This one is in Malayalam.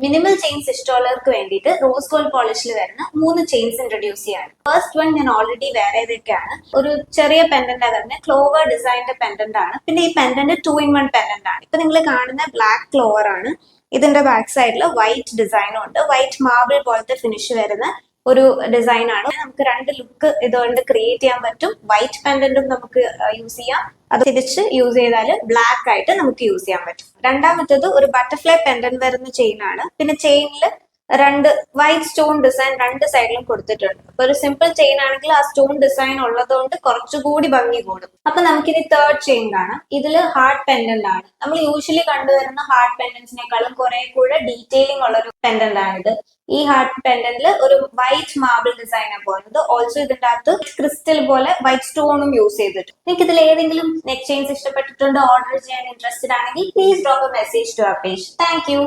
മിനിമൽ ചെയിൻസ് ഇഷ്ടമുള്ളവർക്ക് വേണ്ടിയിട്ട് റോസ് ഗോൾഡ് പോളിഷിൽ വരുന്ന 3 ചെയിൻസ് ഇൻട്രൊഡ്യൂസ് ചെയ്യാണ്. ഫസ്റ്റ് വൺ ഞാൻ ഓൾറെഡി വേറെ ഏതൊക്കെയാണ്, ഒരു ചെറിയ പെൻഡന്റ് തന്നെ ക്ലോവർ ഡിസൈനിന്റെ പെൻഡന്റ് ആണ്. പിന്നെ ഈ പെൻഡന്റ് 2-in-1 പെൻഡന്റ് ആണ്. ഇപ്പൊ നിങ്ങൾ കാണുന്ന ബ്ലാക്ക് ക്ലോവർ ആണ്. ഇതിന്റെ ബാക്ക് സൈഡിൽ വൈറ്റ് ഡിസൈനും ഉണ്ട്. വൈറ്റ് മാർബിൾ പോലത്തെ ഫിനിഷ് വരുന്ന ഒരു ഡിസൈൻ ആണ്. നമുക്ക് രണ്ട് ലുക്ക് ഇതുകൊണ്ട് ക്രിയേറ്റ് ചെയ്യാൻ പറ്റും. വൈറ്റ് പെൻഡന്റും നമുക്ക് യൂസ് ചെയ്യാം, അത് തിരിച്ച് യൂസ് ചെയ്താൽ ബ്ലാക്ക് ആയിട്ട് നമുക്ക് യൂസ് ചെയ്യാൻ പറ്റും. രണ്ടാമത്തേത് ഒരു ബട്ടർഫ്ലൈ പെൻഡന്റ് വരുന്ന ചെയിൻ ആണ്. പിന്നെ ചെയിനിൽ രണ്ട് വൈറ്റ് സ്റ്റോൺ ഡിസൈൻ രണ്ട് സൈഡിലും കൊടുത്തിട്ടുണ്ട്. അപ്പൊ ഒരു സിമ്പിൾ ചെയിൻ ആണെങ്കിൽ ആ സ്റ്റോൺ ഡിസൈൻ ഉള്ളതുകൊണ്ട് കുറച്ചുകൂടി ഭംഗി കൂടും. അപ്പൊ നമുക്കിനി തേർഡ് ചെയിൻ കാണാം. ഇതില് ഹാർട്ട് പെൻഡന്റ് ആണ്. നമ്മൾ യൂഷ്വലി കണ്ടുവരുന്ന ഹാർട്ട് പെൻഡന്റ്സിനേക്കാളും കുറെ കൂടെ ഡീറ്റെയിലിംഗ് ഉള്ള ഒരു പെൻഡന്റ് ആണിത്. ഈ ഹാർട്ട് പെൻഡന്റിൽ ഒരു വൈറ്റ് മാർബിൾ ഡിസൈൻ ആണ് പോകുന്നത്. ഓൾസോ ഇതിന്റെ അകത്ത് ക്രിസ്റ്റൽ പോലെ വൈറ്റ് സ്റ്റോണും യൂസ് ചെയ്തിട്ടുണ്ട്. നിങ്ങൾക്ക് ഇതിൽ ഏതെങ്കിലും നെക്ക് ചെയിൻസ് ഇഷ്ടപ്പെട്ടിട്ടുണ്ടോ, ഓർഡർ ചെയ്യാൻ ഇൻട്രസ്റ്റഡ് ആണെങ്കിൽ please drop a message to our page. Thank U.